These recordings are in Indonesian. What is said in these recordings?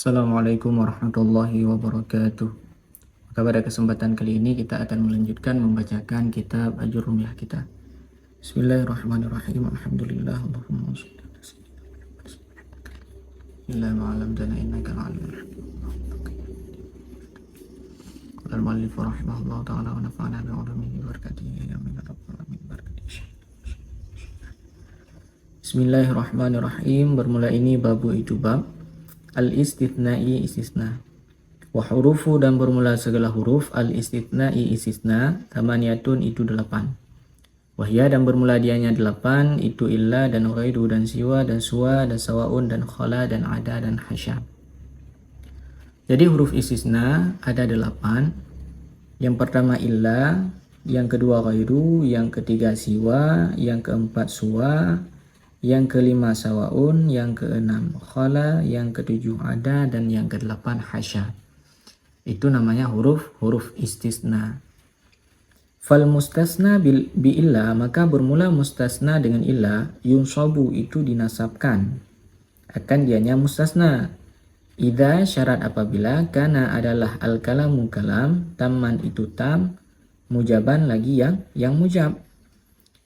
Assalamualaikum warahmatullahi wabarakatuh. Maka pada kesempatan kali ini kita akan melanjutkan membacakan kitab Ajurumiyah kita. Bismillahirrahmanirrahim. Alhamdulillah. Allahumma shalli ala sayyidina illa ma'alamtana innaka alimul hakim. Qala al-muallif rahimahullah ta'ala wa nafa'ana bi'ulumihi wa barakatihi ya min rabbal alamin barakatihi. Bismillahirrahmanirrahim. Bermula ini babu itu bab al-istithna'i istisna. Wa hurufu dan bermula segala huruf al-istithna'i istisna tamaniyatun itu 8. Wahya dan bermula dianya 8 itu illa dan ghairu dan siwa dan suwa dan sawaun dan khala dan ada dan hasya. Jadi huruf istisna ada 8. Yang pertama illa, yang kedua ghairu, yang ketiga siwa, yang keempat suwa, yang kelima sawaun, yang keenam khala, yang ketujuh ada, dan yang kedelapan hasya. Itu namanya huruf istisna. Fal mustasna bi illa, maka bermula mustasna dengan illa, yunsabu itu dinasabkan. Akan dianya mustasna. Idza syarat apabila kana adalah al kalamu kalam, tamman itu tam, mujaban lagi yang mujab.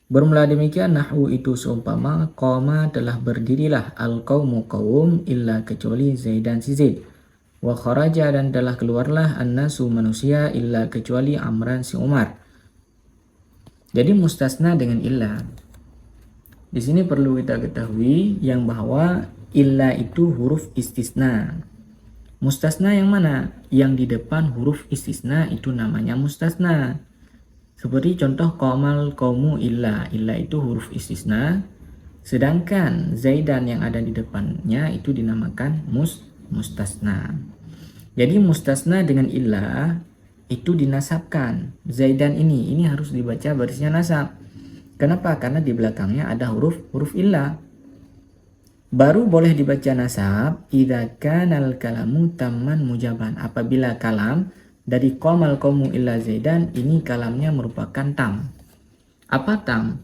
Bermula demikian nahwu itu seumpama qama telah berdirilah al-qaumu qaum illa kecuali Zaidan si Zaid. Wa kharaja dan telah keluarlah an-nasu manusia illa kecuali Amran si Umar. Jadi mustasna dengan illa. Di sini perlu kita ketahui yang bahwa illa itu huruf istisna. Mustasna yang mana? Yang di depan huruf istisna itu namanya mustasna. Seperti contoh qamal qaumu illa itu huruf istisna, sedangkan Zaidan yang ada di depannya itu dinamakan mustasna. Jadi mustasna dengan illa itu dinasabkan. Zaidan ini harus dibaca barisnya nasab. Kenapa? Karena di belakangnya ada huruf illa. Baru boleh dibaca nasab idza kanal kalamu tamman mujaban, apabila kalam dari qamal qaumu illa Zaidan ini kalamnya merupakan tam. Apa tam?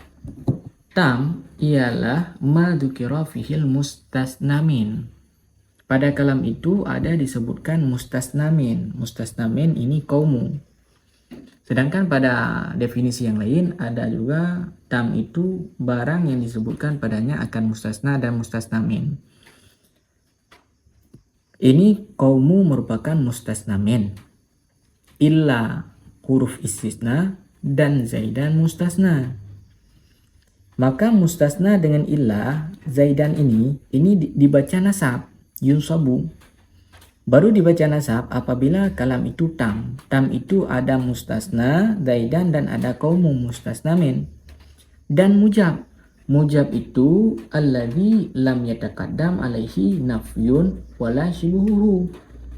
Tam ialah ma dzukira fihil mustasnamin. Pada kalam itu ada disebutkan mustasnamin. Mustasnamin ini qaumu. Sedangkan pada definisi yang lain ada juga tam itu barang yang disebutkan padanya akan mustasna dan mustasnamin. Ini qaumu merupakan mustasnamin. Illa huruf istisna dan Zaidan mustasna. Maka mustasna dengan illa Zaidan ini dibaca nasab yunsabu. Baru dibaca nasab apabila kalam itu tam. Tam itu ada mustasna Zaidan dan ada qaumu mustasnamin. Dan mujab. Mujab itu alladzi lam yataqaddam alaihi nafyun wala shibuhu.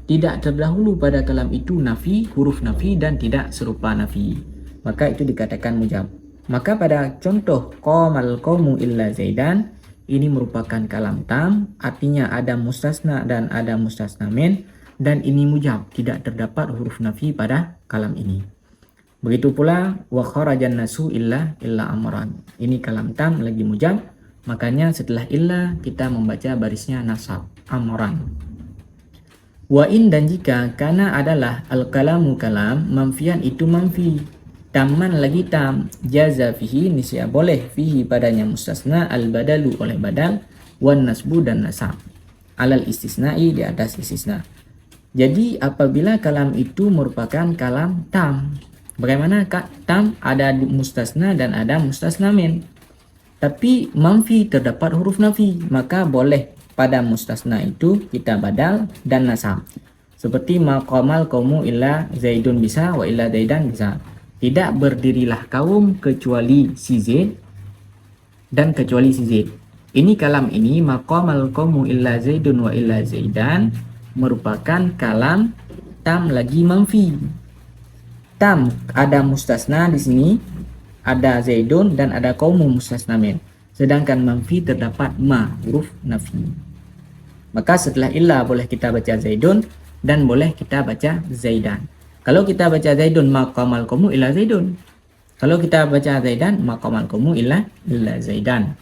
Tidak terdahulu pada kalam itu nafi, huruf nafi dan tidak serupa nafi. Maka itu dikatakan mujab. Maka pada contoh qamal qaumu illa Zaidan ini merupakan kalam tam, artinya ada mustasna dan ada mustasnamin, dan ini mujab, tidak terdapat huruf nafi pada kalam ini. Begitu pula wa kharajan nasu illa amran. Ini kalam tam lagi mujab, makanya setelah illa kita membaca barisnya nasab amran. Wa in dan jika kana adalah al-kalamu kalam manfian itu manfi, tamman lagi tam, jaza fihi nisya boleh fihi padanya mustasna al-badalu oleh badal, wan nasbu dan nasab alal istisna'i di atas istisna. Jadi apabila kalam itu merupakan kalam tam, bagaimana tam ada mustasna dan ada mustasnamin, tapi manfi terdapat huruf nafi, maka boleh pada mustasna itu kita badal dan nasab. Seperti maqamal qaumu illa Zaidun bisa wa illa Zaidan bisa. Tidak berdirilah kaum kecuali si Zaid dan kecuali si Zaid. Ini kalam ini maqamal qaumu illa Zaidun wa illa Zaidan merupakan kalam tam lagi manfi. Tam ada mustasna di sini, ada Zaidun dan ada qaumu mustasnamin. Sedangkan manfi terdapat ma huruf nafi. Maka setelah illa boleh kita baca Zaidun dan boleh kita baca Zaidan. Kalau kita baca Zaidun maqamal qaumu illa Zaidun. Kalau kita baca Zaidan maqamal qaumu illa Zaidan.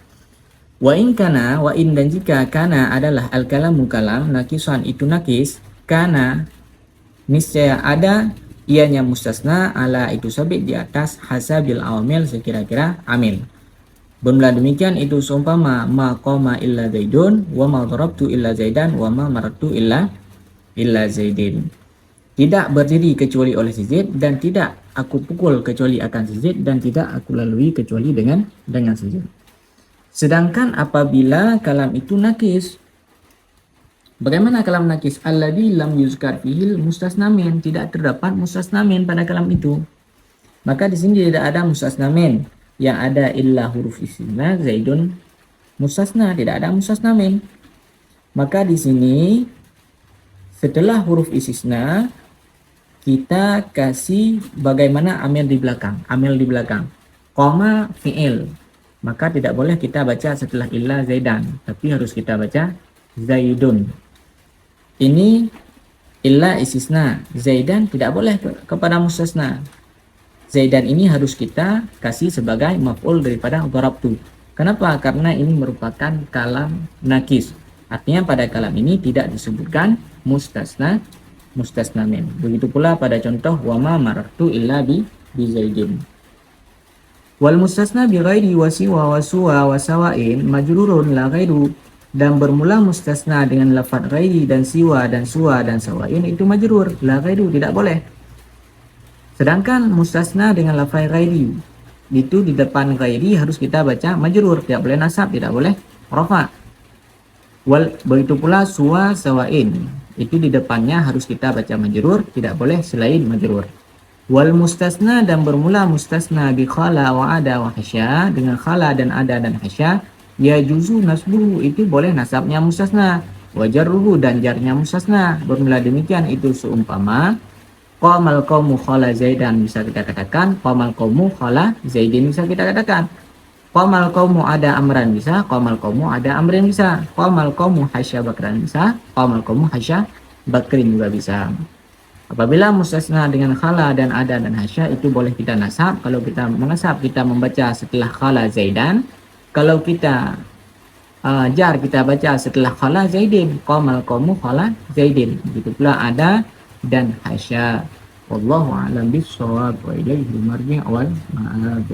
Wa in kana, wa in dan jika kana adalah al-kalamu kalam, nakisan itu nakis, kana niscaya ada ianya mustasna ala itu sabit di atas hasabil awamil sekira-kira amil. Bermula demikian itu seumpama ma qama illa zaidun wa ma darabtu illa zaidan wa ma maratu illa zaidin. Tidak berdiri kecuali oleh si Zaid dan tidak aku pukul kecuali akan si Zaid dan tidak aku lalui kecuali dengan si Zaid. Sedangkan apabila kalam itu nakis, bagaimana kalam nakis? Alladzi lam yuzkar fihil mustasna min, tidak terdapat mustasna min pada kalam itu. Maka di sini tidak ada mustasna min, yang ada illa huruf istisna Zaidun mustasna, tidak ada mustasna min. Maka di sini setelah huruf istisna kita kasih bagaimana amil di belakang. Amil di belakang. Koma fi'il. Maka tidak boleh kita baca setelah illa zaidan. Tapi harus kita baca zaidun. Ini illa istisna. Zaidan tidak boleh kepada mustasna. Zaidan ini harus kita kasih sebagai maf'ul daripada darabtu. Kenapa? Karena ini merupakan kalam nakis. Artinya pada kalam ini tidak disebutkan mustasna min. Begitu pula pada contoh wa ma marartu illa bi zaidin. Wal mustasna bi ghairi wa siwa wa suwa wa sawain majrurun la ghairu, dan bermula mustasna dengan lafaz ghairi dan siwa dan suwa dan sawain itu majrur, la ghairu tidak boleh. Sedangkan mustasna dengan lafaz ghairi itu di depan ghairi harus kita baca majrur, tidak boleh nasab, tidak boleh rafa. Wal begitu pula suwa sawain itu di depannya harus kita baca majrur, tidak boleh selain majrur. Wal mustasna dan bermula mustasna bi khala wa ada wa hasya, dengan khala dan ada dan hasya, ya juzu nasbuhu itu boleh nasabnya mustasna, wa jarruhu dan jarnya mustasna. Bermula demikian itu seumpama qamal qaumu khala zaidan bisa kita katakan qamal qaumu khala zaidin bisa kita katakan. Qamal qaumu ada amran bisa, qamal qaumu ada amrin bisa, qamal qaumu hasya bakran bisa, qamal qaumu hasya bakrin juga bisa. Apabila mustasna dengan khala dan ada dan hasya itu boleh kita nasab. Kalau kita menasab kita membaca setelah khala zaidan. Kalau kita jar kita baca setelah khala zaidin, qamal qaumu khala zaidin. Begitu pula ada dan hasya. Wallahu a'lam bishawab wa ilaihi marji' wal ma'ab.